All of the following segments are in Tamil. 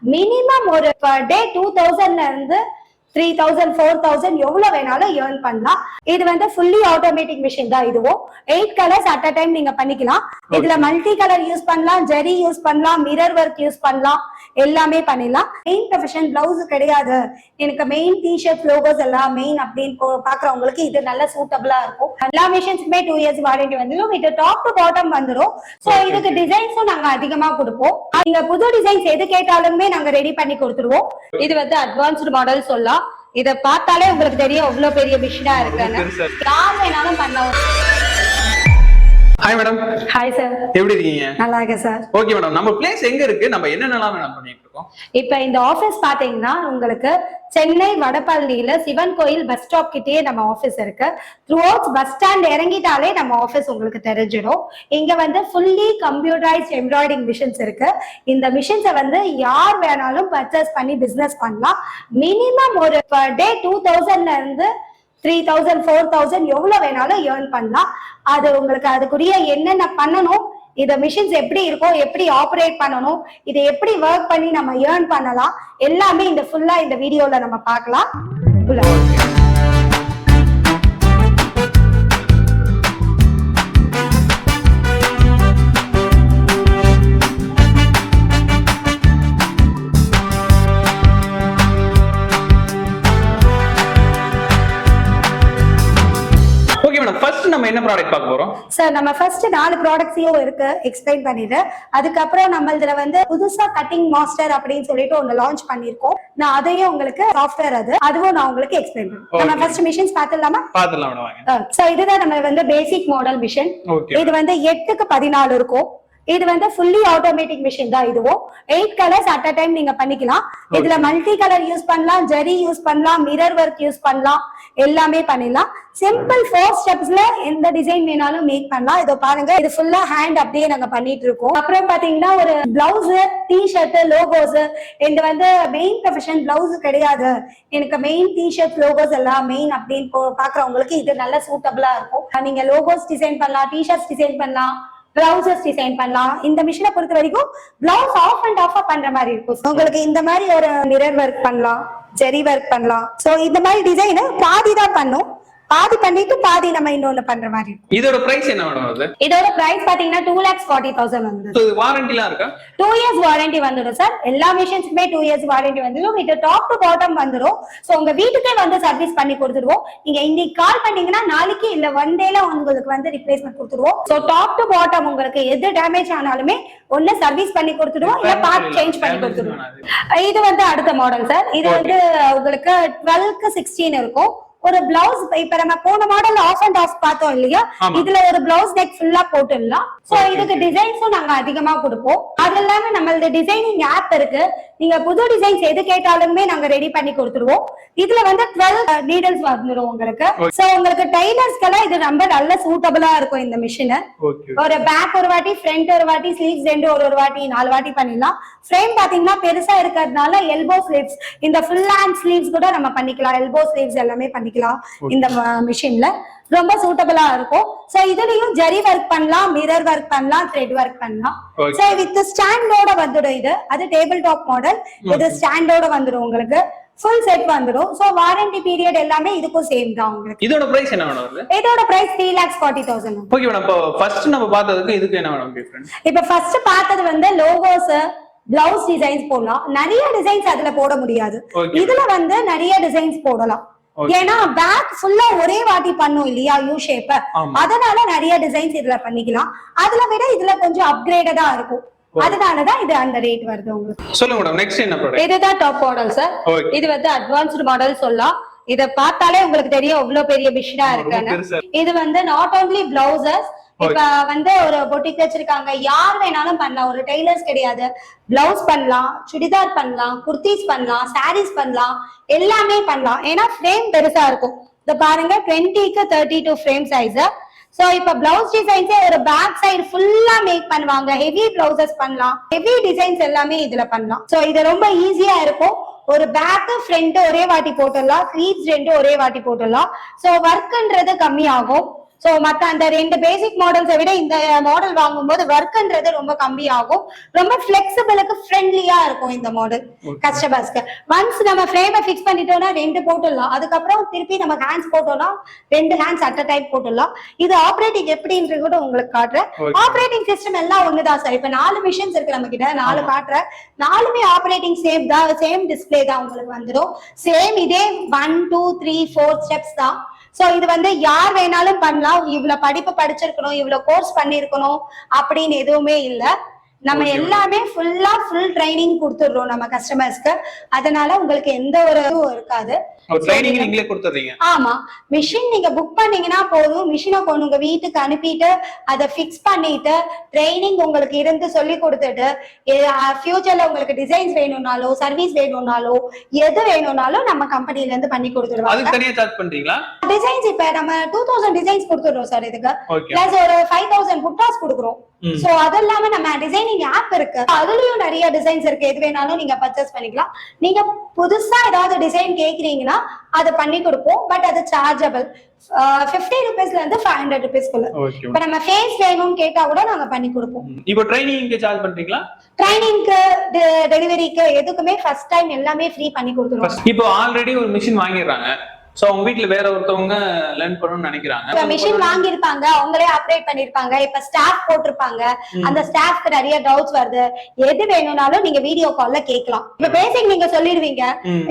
மினிமம் ஒரு பர் டே 2000 இருந்து 3000 4000 எவ்வளவு வேணாலும் ஏர்ன் பண்ணலாம். இது வந்து ஃபுல்லி ஆட்டோமேட்டிக் மிஷின் தான். இதுவும் 8 கலர்ஸ் அட் அ டைம் நீங்க பண்ணிக்கலாம். இதுல மல்டி கலர் யூஸ் பண்ணலாம், ஜெரி யூஸ் பண்ணலாம், மிரர் ஒர்க் யூஸ் பண்ணலாம், எல்லாமே பண்ணிடலாம். மெயின் ப்ரொஃபஷன் பிளவுஸ் கிடையாது, எனக்கு மெயின் டிஷர்ட் லோகோஸ் எல்லாம் மெயின் அப்படின்னு பாக்குறவங்களுக்கு இது நல்ல சூட்டபிளா இருக்கும். எல்லா மிஷின்ஸுமே 2 இயர்ஸ் வாரண்டி வந்துடும். இது டாப் டு பாட்டம் வந்துடும். சோ இதுக்கு டிசைன்ஸும் நாங்க அதிகமா கொடுப்போம். நீங்க புது டிசைன்ஸ் எது கேட்டாலுமே நாங்க ரெடி பண்ணி கொடுத்துருவோம். இது வந்து அட்வான்ஸ்டு மாடல் சொல்லலாம். இத பார்த்தாலே உங்களுக்கு தெரியும் எவ்வளவு பெரிய மிஷினா இருக்குன்னு. யார் வேணாலும் பண்ணலாம். Hi madam. Hi sir. எப்படி இருக்கீங்க? நல்லா இருக்கேன் சார். ஓகே மேடம், நம்ம பிளேஸ் எங்க இருக்கு? நம்ம என்னென்னலாம் மேடம் பண்ணிட்டு இருக்கோம்? இப்ப இந்த ஆபீஸ் பாத்தீங்கன்னா உங்களுக்கு சென்னை வடபழனியில சிவன் கோயில் பஸ் ஸ்டாப் கிட்டயே நம்ம ஆபீஸ் இருக்கு. த்ரூ அவுட் பஸ் ஸ்டாண்ட் இறங்கிட்டாலே நம்ம ஆபீஸ் உங்களுக்கு தெரிஞ்சிடும். இங்க வந்து ஃபுல்லி கம்ப்யூட்டரைஸ்ட் எம்ப்ராய்டிங் மிஷின்ஸ் இருக்கு. இந்த மிஷின்ஸை வந்து யார் வேணாலும் பர்ச்சேஸ் பண்ணி பிசினஸ் பண்ணலாம். மினிமம் ஒரு பர் டே 2000 இருந்து 3000 4000 எவ்வளவு வேணாலும் ஏர்ன் பண்ணலாம். அது உங்களுக்கு அதுக்குரிய என்னென்ன பண்ணணும், இந்த மிஷின்ஸ் எப்படி இருக்கும், எப்படி ஆப்ரேட் பண்ணணும், இதை எப்படி ஒர்க் பண்ணி நம்ம ஏர்ன் பண்ணலாம், எல்லாமே இந்த ஃபுல்லா இந்த வீடியோல நம்ம பார்க்கலாம். நம்ம என்ன ப்ராடக்ட் பார்க்க போறோம் சார்? நம்ம ஃபர்ஸ்ட் 4 ப்ராடக்ட்ஸையும் இருக்கு எக்ஸ்பிளைன் பண்ணிட்டு, அதுக்கப்புறம் நம்ம இதுல வந்து புதுசா கட்டிங் மாஸ்டர் அப்படின்னு சொல்லிட்டு ஒன்னு லான்ச் பண்ணிருக்கோம். நான் அதையும் உங்களுக்கு சாஃப்ட்வேர் அதுவும் நான் உங்களுக்கு எக்ஸ்பிளைன் பண்ணுவேன். நம்ம ஃபர்ஸ்ட் மிஷின்ஸ் பார்த்துடலாமா? பார்த்துடலாம் வாங்க. சோ இதுதான் நம்ம வந்து பேசிக் மாடல் மிஷின். இது வந்து 8க்கு 14 இருக்கும். இது வந்து ஃபுல்லி ஆட்டோமேட்டிக் மிஷின் தான். இதுவும் 8 கலர்ஸ் அட் அ டைம் நீங்க பண்ணிக்கலாம். இதுல மல்டி கலர் யூஸ் பண்ணலாம், ஜெரி யூஸ் பண்ணலாம், மிரர் ஒர்க் யூஸ் பண்ணலாம், எல்லாமே பண்ணிடலாம். சிம்பிள் 4 ஸ்டெப்ஸ்ல எந்த டிசைன் வேணாலும் மேக் பண்ணலாம். இதோ பாருங்க, இது ஃபுல்லா ஹேண்ட் அப்படியே நாங்க பண்ணிட்டு இருக்கோம். அப்புறம் பாத்தீங்கன்னா ஒரு பிளவுஸ், டிஷர்ட், லோகோஸ். இது வந்து மெயின் ப்ரொஃபஷன் பிளவுஸ் கிடையாது, எனக்கு மெயின் டிஷர்ட் லோகோஸ் எல்லாம் மெயின் அப்படின்னு பாக்குறவங்களுக்கு இது நல்ல சூட்டபிளா இருக்கும். நீங்க லோகோஸ் டிசைன் பண்ணலாம், டிஷர்ட்ஸ் டிசைன் பண்ணலாம், பிளவுசஸ் டிசைன் பண்ணலாம். இந்த மிஷினை பொறுத்த வரைக்கும் பிளவுஸ் ஆஃப் அண்ட் ஆஃப் பண்ற மாதிரி இருக்கும். உங்களுக்கு இந்த மாதிரி ஒரு மிரர் ஒர்க் பண்ணலாம், ஜெரி ஒர்க் பண்ணலாம். சோ இந்த மாதிரி டிசைன் பாதி தான் பண்ணும், பாதி பண்ணிட்டு பாதி நம்ம இன்னொன்னு பண்ற மாதிரி. இதோட பிரைஸ் என்ன மேடம் வருது? இதோட பிரைஸ் பாத்தீங்கன்னா 2,40,000 வந்து. சோ வாரண்டிலாம் இருக்கா? 2 இயர்ஸ் வாரண்டி வந்துடும் சார். எல்லா மிஷின்ஸ்க்குமே 2 இயர்ஸ் வாரண்டி வந்துடும். இது டாப் டு பாட்டம் வந்துடும். சோ உங்க வீட்டுக்கே வந்து சர்வீஸ் பண்ணி கொடுத்துருவோம். நீங்க இன்னைக்கு கால் பண்ணீங்கன்னா நாளைக்கு இல்ல 1 டேல உங்களுக்கு வந்து ரிப்ளேஸ்மெண்ட் கொடுத்துருவோம். சோ டாப் டு பாட்டம் உங்களுக்கு எது டேமேஜ் ஆனாலுமே ஒண்ணு சர்வீஸ் பண்ணி கொடுத்துருவோம், இல்ல பார்ட் சேஞ்ச் பண்ணி கொடுத்துருவோம். இது வந்து அடுத்த மாடல் சார். இது வந்து உங்களுக்கு 12க்கு 16 இருக்கும். ஒரு பிளவுஸ் இப்ப நம்ம போன மாடல் ஆஃப் அண்ட் ஆஃப் பார்த்தோம் இல்லையா, இதுல ஒரு பிளவுஸ் நெக் ஃபுல்லா போட்டுடலாம். சோ இதுக்கு டிசைன்ஸும் நாங்க அதிகமா கொடுப்போம். அது இல்லாம நம்மளது டிசைனிங் ஆப் இருக்கு. நீங்க புது டிசைன்ஸ் எது கேட்டாலுமே நாங்க ரெடி பண்ணி கொடுத்துருவோம். இதுல வந்து 12 நீடல்ஸ் வந்துடும் உங்களுக்கு. சோ உங்களுக்கு டைலர்ஸ்க்கெல்லாம் இது ரொம்ப நல்ல சூட்டபிளா இருக்கும் இந்த மிஷின். ஒரு பேக் ஒரு வாட்டி, ஃப்ரண்ட் ஒரு வாட்டி, ஸ்லீவ்ஸ் 2 ஒரு வாட்டி, 4 வாட்டி பண்ணிடலாம். ஃப்ரேம் பாத்தீங்கன்னா பெருசா இருக்கிறதுனால எல்போ ஸ்லீவ்ஸ், இந்த ஃபுல் ஹேண்ட் ஸ்லீவ்ஸ் கூட நம்ம பண்ணிக்கலாம். எல்போ ஸ்லீவ்ஸ் எல்லாமே பண்ணிக்கலாம் இந்த மிஷின்ல. ரொம்ப சூட்டபிளா இருக்கும். சோ இதுலயும் ஜெரி ஒர்க் பண்ணலாம், மிரர் ஒர்க் பண்ணலாம், த்ரெட் ஒர்க் பண்ணலாம். சோ வித் ஸ்டாண்டோட வந்துடும். இது அது டேபிள் டாப் மாடல். இது ஸ்டாண்டோட வந்துடும், உங்களுக்கு ஃபுல் செட் வந்துடும். சோ வாரண்டி பீரியட் எல்லாமே இதுக்கும் சேம் தான் உங்களுக்கு. இதோட பிரைஸ் என்ன மேடம் வருது? இதோட பிரைஸ் 3,40,000. ஓகே மேடம், இப்போ ஃபர்ஸ்ட் நம்ம பார்த்ததுக்கு இதுக்கு என்ன மேடம் டிஃபரன்ஸ்? இப்போ ஃபர்ஸ்ட் பார்த்தது வந்து லோகோஸ், பிளவுஸ் டிசைன்ஸ் போடலாம். நிறைய டிசைன்ஸ் அதுல போட முடியாது. இதுல வந்து நிறைய டிசைன்ஸ் போடலாம். ஏன்னா பேக் ஃபுல்லா ஒரே வாட்டி பண்ணும் இல்லையா, யூ ஷேப். அதனால நிறைய டிசைன்ஸ் இதுல பண்ணிக்கலாம். அதுல விட இதுல கொஞ்சம் அப்கிரேடடா இருக்கும். அதனாலதான் இது அந்த ரேட் வருது உங்களுக்கு. சொல்லுங்க மேடம், நெக்ஸ்ட் என்ன ப்ராடக்ட்? இதுதான் டாப் மாடல் சார். இது வந்து அட்வான்ஸ்டு மாடல் சொல்லலாம். இத பார்த்தாலே உங்களுக்கு தெரியும் எவ்வளவு பெரிய மிஷினா இருக்குன்னு. இது வந்து நாட் ஓன்லி பிளவுசஸ், இப்ப வந்து ஒரு பொட்டிக் வச்சிருக்காங்க, யார் வேணாலும் பண்ணலாம். ஒரு டெய்லர்ஸ் கிடையாது, பிளவுஸ் பண்ணலாம், சுடிதார் பண்ணலாம், குர்த்திஸ் பண்ணலாம், சாரீஸ் பண்ணலாம், எல்லாமே பண்ணலாம். ஏன்னா ஃப்ரேம் பெருசா இருக்கும். இத பாருங்க, 20க்கு 32 ஃப்ரேம் சைஸ். சோ இப்ப பிளவுஸ் டிசைன்ஸே ஒரு பேக் சைடு ஃபுல்லா மேக் பண்ணுவாங்க. ஹெவி பிளவுசஸ் பண்ணலாம், ஹெவி டிசைன்ஸ் எல்லாமே இதுல பண்ணலாம். சோ இது ரொம்ப ஈஸியா இருக்கும். ஒரு பேக் ஃப்ரண்ட் ஒரே வாட்டி போட்டுடலாம், ஸ்லீவ்ஸ் 2 ஒரே வாட்டி போட்டுடலாம். சோ ஒர்க்ன்றது கம்மி ஆகும். சோ மத்த அந்த ரெண்டு பேசிக் மாடல்ஸை விட இந்த மாடல் வாங்கும்போது ஒர்க்ன்றது ரொம்ப கம்மியாகும். ரொம்ப பிளெக்சிபிளுக்கு ஃப்ரெண்ட்லியா இருக்கும் இந்த மாடல் கஸ்டமர்ஸ்க்கு. ஒன்ஸ் நம்ம ஃப்ரேமை ஃபிக்ஸ் பண்ணிட்டோம்னா 2 போட்டுடலாம். அதுக்கப்புறம் திருப்பி நம்ம ஹேண்ட்ஸ் போட்டோம்னா 2 ஹேண்ட்ஸ் அட் அ டைம் போட்டுடலாம். இது ஆப்ரேட்டிங் எப்படின்றது கூட உங்களுக்கு காட்டுறேன். ஆப்ரேட்டிங் சிஸ்டம் எல்லாம் ஒண்ணுதான் சார். இப்ப 4 மிஷின்ஸ் இருக்கு நம்ம கிட்ட, 4 காட்டுறேன். 4மே ஆப்ரேட்டிங் சேம் தான், சேம் டிஸ்பிளே தான் உங்களுக்கு வந்துடும். சேம் இதே 1 2 3 4 ஸ்டெப்ஸ் தான். சோ இது வந்து யார் வேணாலும் பண்ணலாம். இவ்வளவு படிப்பு படிச்சிருக்கணும், இவ்வளவு கோர்ஸ் பண்ணிருக்கணும் அப்படின்னு எதுவுமே இல்ல. நம்ம எல்லாமே ஃபுல் ட்ரைனிங் கொடுத்துடுறோம் நம்ம கஸ்டமர்ஸ்க்கு. அதனால உங்களுக்கு எந்த ஒரு இதுவும் இருக்காது. ட்ரைனிங் நீங்களே கொடுத்துறீங்க? ஆமா, மிஷின் நீங்க புக் பண்ணீங்கன்னா போதும். மிஷினை கொண்டு உங்க வீட்டுக்கு அனுப்பிட்டு அதை ஃபிக்ஸ் பண்ணிட்டு ட்ரைனிங் உங்களுக்கு இருந்து சொல்லி கொடுத்துட்டு ஃபியூச்சர்ல உங்களுக்கு டிசைன்ஸ் வேணும்னாலோ சர்வீஸ் வேணும்னாலோ எது வேணும்னாலும் நம்ம கம்பெனில இருந்து பண்ணி கொடுத்துடுவோம். அதுக்கு தனியா சார்ஜ் பண்றீங்களா? டிசைன்ஸ் இப்ப நம்ம 2000 டிசைன்ஸ் கொடுத்துடுறோம் சார். இதுக்கு பிளஸ் ஒரு 5000 புட்டாஸ் கொடுக்குறோம். சோ அது இல்லாம நம்ம டிசைனிங் ஆப் இருக்கு, அதுலயும் நிறைய டிசைன்ஸ் இருக்கு. எது வேணாலும் நீங்க பர்ச்சேஸ் பண்ணிக்கலாம். நீங்க புதுசா ஏதாவது டிசைன் கேக்குறீங்கன்னா அதை பண்ணி கொடுப்போம். பட் அது சார்ஜபிள் 50 rupeesல இருந்து 500 rupeesக்குள்ள. இப்ப நம்ம ஃபேஸ் வேணும்னு கேட்டா கூட நாங்க பண்ணி கொடுப்போம். இப்போ ட்ரைனிங்க்கு சார்ஜ் பண்றீங்களா? ட்ரைனிங்க்கு டெலிவரிக்கு எதுக்குமே ஃபர்ஸ்ட் டைம் எல்லாமே ஃப்ரீ பண்ணி கொடுத்துருவோம். இப்போ ஆல்ரெடி ஒரு மிஷின் வாங்கிடுறாங்க, சோ உங்க வீட்ல வேற ஒருத்தவங்க லேர்ன் பண்ணனும்னு நினைக்கிறாங்க. இப்ப மிஷின் வாங்கி இருப்பாங்க, அவங்களே ஆபரேட் பண்ணிருப்பாங்க. இப்ப ஸ்டாஃப் போட்டிருப்பாங்க, அந்த ஸ்டாஃப்க்கு நிறைய டவுட்ஸ் வருது. எது வேணும்னாலும் நீங்க வீடியோ கால்ல கேட்கலாம். இப்ப பேசிக் நீங்க சொல்லிடுவீங்க,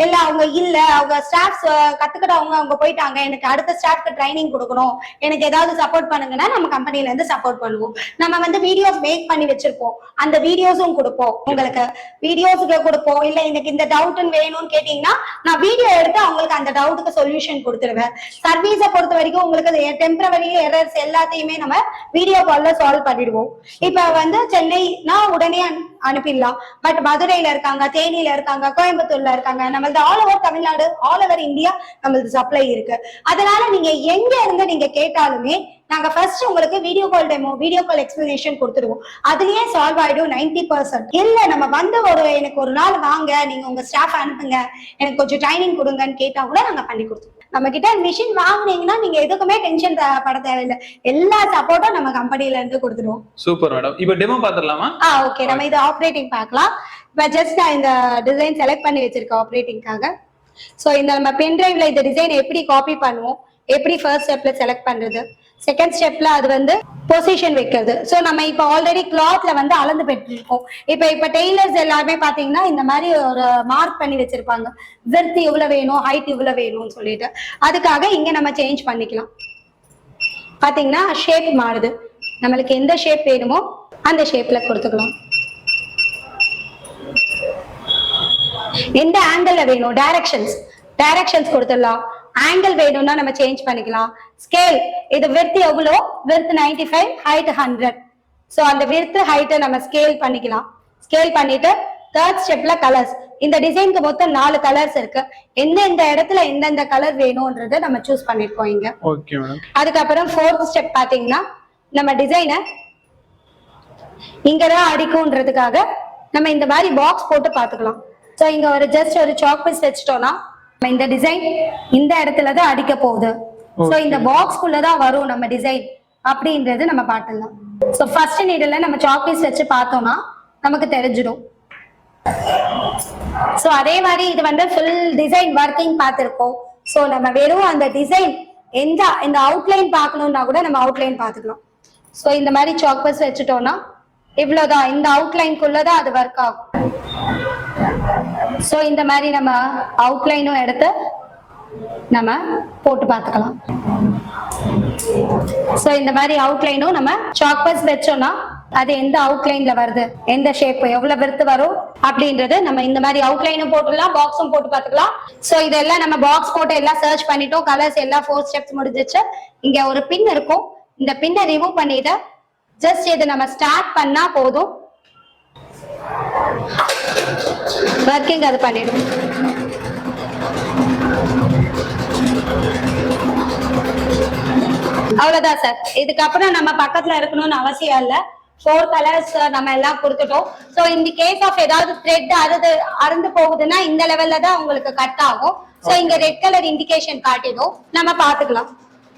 இல்ல அவங்க ஸ்டாஃப்ஸ் கத்துக்கிட்டவங்க அவங்க போயிட்டாங்க, எனக்கு அடுத்த ஸ்டாஃப்க்கு ட்ரைனிங் கொடுக்கணும், எனக்கு ஏதாவது சப்போர்ட் பண்ணுங்கன்னா நம்ம கம்பெனில இருந்து சப்போர்ட் பண்ணுவோம். நம்ம வந்து வீடியோஸ் மேக் பண்ணி வச்சிருப்போம், அந்த வீடியோஸும் கொடுப்போம். உங்களுக்கு வீடியோஸ்க்கு கொடுப்போம். இல்ல எனக்கு இந்த டவுட் வேணும்னு கேட்டீங்கன்னா நான் வீடியோ எடுத்து அவங்களுக்கு அந்த டவுட்டுக்கு சொல்யூஷன் கொடுத்துருவேன். சர்வீஸை பொறுத்த வரைக்கும் உங்களுக்கு டெம்பரவரி எரர்ஸ் எல்லாத்தையுமே நம்ம வீடியோ கால்ல சால்வ் பண்ணிடுவோம். இப்ப வந்து சென்னைனா உடனே அனுப்பிடலாம். பட் மதுரையில இருக்காங்க, தேனியில இருக்காங்க, கோயம்புத்தூர்ல இருக்காங்க, நம்மளது all over Tamil Nadu, all over India நம்மளது சப்ளை இருக்கு. அதனால நீங்க எங்க இருந்து நீங்க கேட்டாலுமே நாங்க ஃபர்ஸ்ட் உங்களுக்கு video call demo, video call explanation கொடுத்துருவோம். அதுலயே சால்வ் ஆயிடும் 90%. இல்ல நம்ம வந்து எனக்கு ஒரு நாள் வாங்க, நீங்க உங்க ஸ்டாஃப் அனுப்புங்க, எனக்கு கொஞ்சம் ட்ரைனிங் கொடுங்கன்னு கேட்டா கூட நாங்க பண்ணி கொடுத்துருவோம். நம்ம கிட்ட மிஷின் வாங்குனீங்கன்னா நீங்க எதுக்குமே டென்ஷன் பட தேவையில்லை. எல்லா சப்போர்ட்டும் நம்ம கம்பெனில இருந்து கொடுத்துருவோம். Super madam. இப்போ டெமோ பாத்துடலாமா? ஓகே, நம்ம இது ஆப்ரேட்டிங் பார்க்கலாம். இப்ப ஜஸ்ட் நான் இந்த டிசைன் செலக்ட் பண்ணி வச்சிருக்கேன் ஆப்ரேட்டிங்காக. சோ இந்த நம்ம பென் டிரைவ்ல இந்த டிசைன் எப்படி காப்பி பண்ணுவோம், எப்படி ஃபர்ஸ்ட் ஸ்டெப்ல செலக்ட் பண்றது, செகண்ட் ஸ்டெப்ல அது வந்து பொசிஷன் வைக்கிறது. சோ நம்ம இப்ப ஆல்ரெடி கிளாத்ல வந்து அளந்து பெற்றிருக்கோம். இப்ப டெய்லர்ஸ் எல்லாருமே பாத்தீங்கன்னா இந்த மாதிரி ஒரு மார்க் பண்ணி வச்சிருப்பாங்க, விர்த் இவ்வளவு வேணும், ஹைட் இவ்வளவு வேணும்னு சொல்லிட்டு. அதுக்காக இங்க நம்ம சேஞ்ச் பண்ணிக்கலாம். பாத்தீங்கன்னா ஷேப் மாறுது, நம்மளுக்கு எந்த ஷேப் வேணுமோ அந்த ஷேப்ல கொடுத்துக்கலாம். எந்த ஆங்கிள் வேணும், டைரக்ஷன்ஸ் கொடுத்துடலாம். ஆங்கிள் வேணும்னா நம்ம சேஞ்ச் பண்ணிக்கலாம். ஸ்கேல், இது விர்த் எவ்வளோ, விர்த் 95, ஹைட் 100. சோ அந்த விர்த் ஹைட் நம்ம ஸ்கேல் பண்ணிக்கலாம். ஸ்கேல் பண்ணிட்டு தேர்ட் ஸ்டெப்ல கலர்ஸ். இந்த டிசைனுக்கு மொத்தம் 4 கலர்ஸ் இருக்கு. எந்தெந்த இடத்துல எந்தெந்த கலர் வேணும்ன்றத நம்ம சூஸ் பண்ணிருக்கோம் இங்க. Okay madam. அதுக்கப்புறம் ஃபோர்த் ஸ்டெப் பாத்தீங்கன்னா நம்ம டிசைனை இங்கதான் அடிக்கும்ன்றதுக்காக நம்ம இந்த மாதிரி பாக்ஸ் போட்டு பாத்துக்கலாம். சோ இங்க ஒரு ஜஸ்ட் ஒரு சாக் பீஸ் வச்சுட்டோம்னா இந்த டிசைன் இந்த இடத்துலதான் அடிக்க போகுது. சோ இந்த பாக்ஸ்க்குள்ளதான் வரும் நம்ம டிசைன் அப்படின்றது நம்ம பார்த்துடலாம். சோ ஃபர்ஸ்ட் நீடல்ல நம்ம சாக் பீஸ் வச்சு பார்த்தோம்னா நமக்கு தெரிஞ்சிடும். சோ அதே மாதிரி இது வந்து ஃபுல் டிசைன் ஒர்க்கிங் பார்த்திருக்கோம். சோ நம்ம வெறும் அந்த டிசைன் இந்த அவுட்லைன் பார்க்கணும்னா கூட நம்ம அவுட்லைன் பார்த்துக்கலாம். சோ இந்த மாதிரி சாக் பீஸ் வச்சுட்டோம்னா இவ்வளவுதான், இந்த அவுட்லைனுக்குள்ளதான் அது ஒர்க் ஆகும். சோ இந்த மாதிரி நம்ம அவுட்லைனும் எடுத்து நம்ம போட்டு பார்த்துக்கலாம். சோ இந்த மாதிரி அவுட்லைனும் நம்ம சாக் பீஸ் வச்சோம்னா அது எந்த அவுட்லைன்ல வருது, எந்த ஷேப், எவ்வளவு விருத்து வரும் அப்படின்றது நம்ம இந்த மாதிரி அவுட்லைனும் போட்டுடலாம், பாக்ஸும் போட்டு பார்த்துக்கலாம். சோ இதெல்லாம் நம்ம பாக்ஸ் போட்டு எல்லாம் சர்ச் பண்ணிட்டோம். கலர்ஸ் எல்லாம் 4 ஸ்டெப்ஸ் முடிஞ்சிச்சு. இங்க ஒரு பின் இருக்கும், இந்த பின்னை ரிமூவ் பண்ணிட்டு ஜஸ்ட் இதை நம்ம ஸ்டார்ட் பண்ணா போதும், ஒர்க்கிங் அது பண்ணிடும். அவ்வளவுதான் சார். இதுக்கப்புறம் நம்ம பக்கத்துல இருக்கணும்னு அவசியம் இல்ல. 4 கலர்ஸ் நம்ம எல்லாம் கொடுத்துட்டோம். சோ இந்த கேஸ் ஆஃப் ஏதாவது த்ரெட் அறுந்து போகுதுன்னா இந்த லெவல்ல தான் உங்களுக்கு கட் ஆகும். சோ இங்க ரெட் கலர் இண்டிகேஷன் காட்டிடும், நம்ம பாத்துக்கலாம்.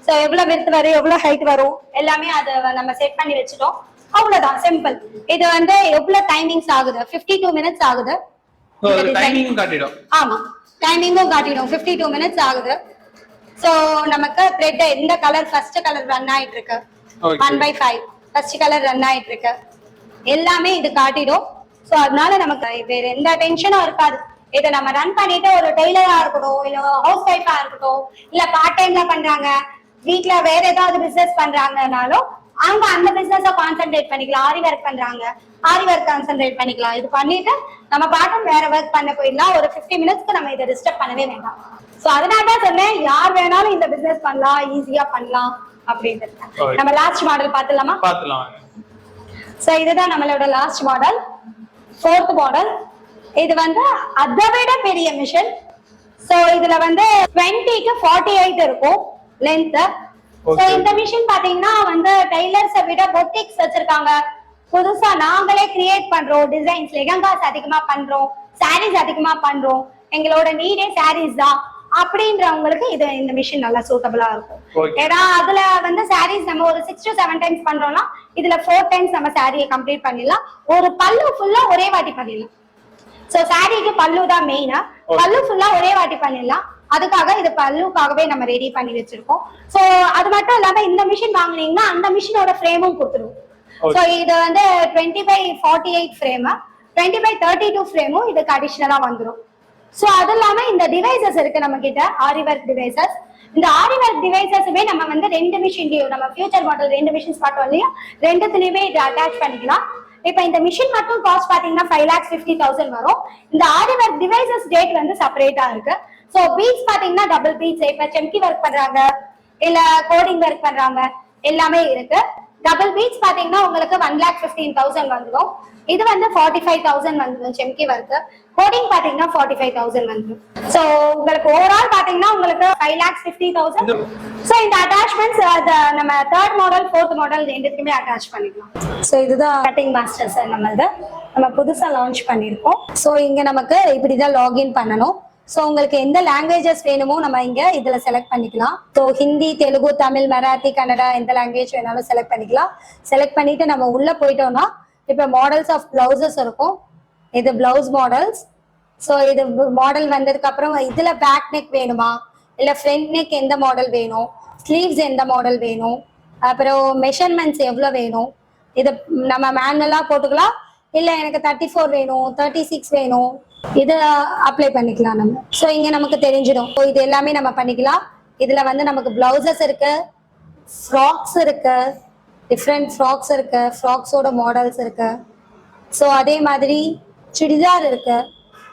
ஸோ எவ்வளவு விர்த் வரும் எவ்வளவு ஹைட் வரும் எல்லாமே அதை நம்ம செட் பண்ணி வச்சுட்டோம். அவ்வளவுதான், சிம்பிள். இது வந்து எவ்வளவு டைமிங்ஸ் ஆகுது, 52 மினிட்ஸ் ஆகுது. டைமிங்கும் காட்டிடும். ஆமா, டைமிங்கும் காட்டிடும், 52 மினிட்ஸ் ஆகுது. சோ நமக்கு த்ரெட் எந்த கலர் ஃபர்ஸ்ட் கலர் ரன் ஆயிட்டு இருக்கு, 1/5 ஃபர்ஸ்ட் கலர் ரன் ஆயிட்டு இருக்கு, எல்லாமே இது காட்டிடும். சோ அதனால நமக்கு வேற எந்த டென்ஷனும் இருக்காது. இதை நம்ம ரன் பண்ணிட்டு ஒரு டெய்லரா இருக்கட்டும், இல்ல ஹவுஸ் ஒய்ஃபா இருக்கட்டும், இல்ல பார்ட் டைம்ல பண்றாங்க, வீட்ல வேற ஏதாவது பிசினஸ் பண்றாங்கனாலும் அவங்க அந்த பிசினஸ கான்சென்ட்ரேட் பண்ணிக்கலாம். ஆரி ஒர்க் பண்றாங்க, ஆரி ஒர்க் கான்சென்ட்ரேட் பண்ணிக்கலாம். இது பண்ணிட்டு நம்ம பாட்டும் வேற ஒர்க் பண்ண போயிடலாம். ஒரு 50 மினிட்ஸ்க்கு நம்ம இதை டிஸ்டர்ப் பண்ணவே வேண்டாம். சோ அதனால தான் சொன்னேன், யார் வேணாலும் இந்த பிசினஸ் பண்ணலாம், ஈஸியா பண்ணலாம் அப்படின்றது. நம்ம லாஸ்ட் மாடல் பாத்துலாமா? பாத்துலாம். சோ இதுதான் நம்மளோட லாஸ்ட் மாடல், 4th மாடல். இது வந்து அதை விட பெரிய மிஷின். சோ இதுல வந்து 20க்கு 48 இருக்கும் லென்த். சோ இந்த மிஷின் பாத்தீங்கன்னா வந்து டெய்லர்ஸை விட பொட்டிக்ஸ் வச்சிருக்காங்க. புதுசா நாங்களே கிரியேட் பண்றோம் டிசைன்ஸ், லெகங்காஸ் அதிகமா பண்றோம், சாரீஸ் அதிகமா பண்றோம், எங்களோட நீடே சாரீஸ் தான் அப்படின்றவங்களுக்கு இது இந்த மிஷின் நல்லா சூட்டபிளா இருக்கும். ஏன்னா அதுல வந்து சாரீஸ் நம்ம ஒரு 6 to 7 டைம்ஸ் பண்றோம்னா இதுல 4 டைம்ஸ் நம்ம சாரியை கம்ப்ளீட் பண்ணிடலாம். ஒரு பல்லு ஃபுல்லா ஒரே வாட்டி பண்ணிடலாம். சோ சாரிக்கு பல்லு தான் மெயினா, பல்லு ஃபுல்லா ஒரே வாட்டி பண்ணிடலாம். அதுக்காக இது பல்லுக்காகவே நம்ம ரெடி பண்ணி வச்சிருக்கோம். சோ அது மட்டும் இல்லாம இந்த மிஷின் வாங்குனீங்கன்னா அந்த மிஷினோட ஃப்ரேமும் கொடுத்துருவோம். சோ இது வந்து 20/48 ஃப்ரேம், 20/32 ஃப்ரேமும் இதுக்கு அடிஷனலா வந்துடும். சோ அது இல்லாம இந்த டிவைசஸ் இருக்கு நம்ம கிட்ட, ஆரி ஒர்க் டிவைசஸ். இந்த ஆரி ஒர்க் டிவைசஸுமே நம்ம வந்து 2 மிஷின்லயும், நம்ம ஃபியூச்சர் மாடல் 2 மிஷின்ஸ் பார்த்தோம் இல்லையா, 2த்துலயுமே இது அட்டாச் பண்ணிக்கலாம். இப்ப இந்த மிஷின் மட்டும் காஸ்ட் பாத்தீங்கன்னா 5,50,000 வரும். இந்த ஆரி ஒர்க் டிவைசஸ் ரேட் வந்து செப்பரேட்டா இருக்கு. சோ பீட்ஸ் பாத்தீங்கன்னா டபுள் பீட்ஸ், இப்ப செம்கி ஒர்க் பண்றாங்க இல்ல கோடிங் ஒர்க் பண்றாங்க எல்லாமே இருக்கு. டபுள் பீட்ஸ் பாத்தீங்கன்னா உங்களுக்கு 1,15,000 வந்துடும். இது வந்து 45,000 வந்துடும் செம்கி ஒர்க். கோடிங் பாத்தீங்கன்னா 45,000 வந்துடும். சோ உங்களுக்கு ஓவரால் பாத்தீங்கன்னா உங்களுக்கு 5,50,000. சோ இந்த அட்டாச்மெண்ட்ஸ் நம்ம 3rd மாடல் 4th மாடல் ரெண்டுக்குமே அட்டாச் பண்ணிக்கலாம். சோ இதுதான் கட்டிங் மாஸ்டர் சார், நம்ம புதுசா லான்ச் பண்ணிருக்கோம். சோ இங்க நமக்கு இப்படிதான் லாகின் பண்ணணும். சோ உங்களுக்கு எந்த லாங்குவேஜஸ் வேணுமோ நம்ம இங்க இதுல செலக்ட் பண்ணிக்கலாம். ஸோ ஹிந்தி, தெலுங்கு, தமிழ், மராத்தி, கன்னடா எந்த லாங்குவேஜ் வேணாலும் செலக்ட் பண்ணிக்கலாம். செலக்ட் பண்ணிட்டு நம்ம உள்ள போயிட்டோம்னா இப்ப மாடல்ஸ் ஆஃப் பிளவுசஸ் இருக்கும். இது பிளவுஸ் மாடல்ஸ். ஸோ இது மாடல் வந்ததுக்கு அப்புறம் இதுல பேக் நெக் வேணுமா இல்ல ஃப்ரண்ட் நெக் எந்த மாடல் வேணும், ஸ்லீவ்ஸ் எந்த மாடல் வேணும், அப்புறம் மெஷர்மெண்ட்ஸ் எவ்வளவு வேணும், இது நம்ம மேனுவலா போட்டுக்கலாம். இல்ல எனக்கு 34 வேணும், 36 வேணும், இது அப்ளை பண்ணிக்கலாம் நம்ம. ஸோ இங்க நமக்கு தெரிஞ்சிடும். ஸோ இது எல்லாமே நம்ம பண்ணிக்கலாம். இதுல வந்து நமக்கு பிளவுசஸ் இருக்கு, ஃப்ராக்ஸ் இருக்கு, டிஃப்ரெண்ட் ஃப்ராக்ஸ் இருக்கு, ஃப்ராக்ஸோட மாடல்ஸ் இருக்கு. ஸோ அதே மாதிரி சுடிதார் இருக்கு,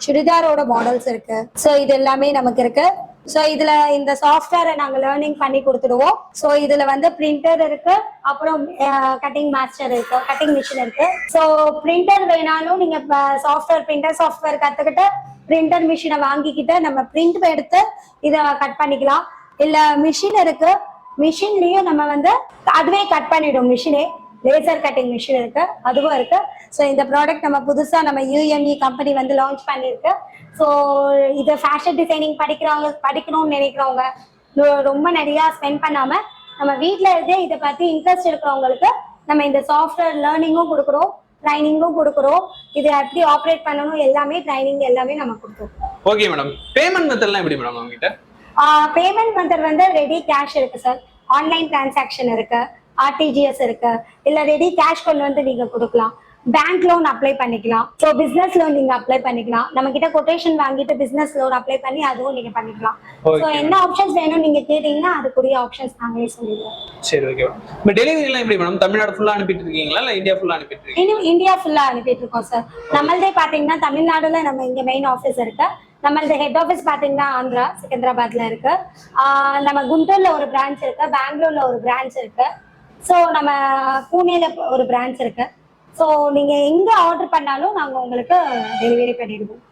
சுடிதாரோட மாடல்ஸ் இருக்கு. ஸோ இது எல்லாமே நமக்கு இருக்கு. ஸோ இதுல இந்த சாஃப்ட்வேரை நாங்க லேர்னிங் பண்ணி கொடுத்துடுவோம். ஸோ இதுல வந்து பிரிண்டர் இருக்கு, அப்புறம் கட்டிங் மாஸ்டர் இருக்கு, கட்டிங் மிஷின் இருக்கு. ஸோ பிரிண்டர் வேணாலும் நீங்க சாஃப்ட்வேர், பிரிண்டர் சாஃப்ட்வேர் கத்துக்கிட்டு பிரிண்டர் மிஷினை வாங்கிக்கிட்டு நம்ம பிரிண்ட் எடுத்து இதை கட் பண்ணிக்கலாம். இல்ல மிஷின் இருக்கு, மிஷின்லயும் நம்ம வந்து அதுவே கட் பண்ணிடும். மிஷினே லேசர் கட்டிங் மிஷின் இருக்கு, அதுவும் இருக்கு. ஸோ இந்த ப்ராடக்ட் நம்ம புதுசா நம்ம UME கம்பெனி வந்து லான்ச் பண்ணிருக்கு. ஸோ இது ஃபேஷன் டிசைனிங் படிக்கணும்னு நினைக்கிறவங்க, ரொம்ப நிறைய ஸ்பெண்ட் பண்ணாம நம்ம வீட்டில் இருந்தே இதை பத்தி இன்ட்ரெஸ்ட் இருக்கிறவங்களுக்கு நம்ம இந்த சாஃப்ட்வேர் லேர்னிங்கும் கொடுக்குறோம், ட்ரைனிங்கும் கொடுக்குறோம். இது எப்படி ஆப்ரேட் பண்ணணும் எல்லாமே ட்ரைனிங் எல்லாமே நம்ம கொடுக்குறோம். ஓகே மேடம், பேமெண்ட் மெத்தட்லாம் எப்படி மேடம் உங்ககிட்ட? பேமெண்ட் மெத்தட் வந்து ரெடி கேஷ் இருக்கு சார், ஆன்லைன் டிரான்சாக்ஷன் இருக்கு, RTGS இருக்கு, இல்ல ரெடி கேஷ் கொண்டு வந்து நீங்க கொடுக்கலாம். பேங்க் லோன் அப்ளை பண்ணிக்கலாம். ஸோ பிசினஸ் லோன் நீங்க அப்ளை பண்ணிக்கலாம். நம்ம கிட்ட கொட்டேஷன் வாங்கிட்டு பிசினஸ் லோன் அப்ளை பண்ணி அதுவும் நீங்க பண்ணிக்கலாம். ஸோ என்ன ஆப்ஷன்ஸ் வேணும் நீங்க கேட்டீங்கன்னா அதுக்குரிய ஆப்ஷன்ஸ் நாங்களே சொல்லிடுவோம். சரி, ஓகே. இப்போ டெலிவரி எல்லாம் எப்படி மேடம்? தமிழ்நாடு ஃபுல்லா அனுப்பிட்டு இருக்கீங்களா இல்ல இந்தியா ஃபுல்லா அனுப்பிட்டு இருக்கீங்களா? இன்னும் இந்தியா ஃபுல்லா அனுப்பிட்டு இருக்கோம் சார். நம்மளதே பாத்தீங்கன்னா தமிழ்நாடுல நம்ம இங்க மெயின் ஆஃபீஸ் இருக்கு. நம்மளது ஹெட் ஆஃபீஸ் பாத்தீங்கன்னா ஆந்திரா சிக்கந்தராபாத்ல இருக்கு. நம்ம குண்டூர்ல ஒரு பிரான்ச் இருக்கு, பெங்களூர்ல ஒரு பிரான்ச் இருக்கு. ஸோ நம்ம பூனேல ஒரு பிரான்ச் இருக்கு. ஸோ நீங்க எங்க ஆர்டர் பண்ணாலும் நாங்க உங்களுக்கு டெலிவரி பண்ணிடுவோம்.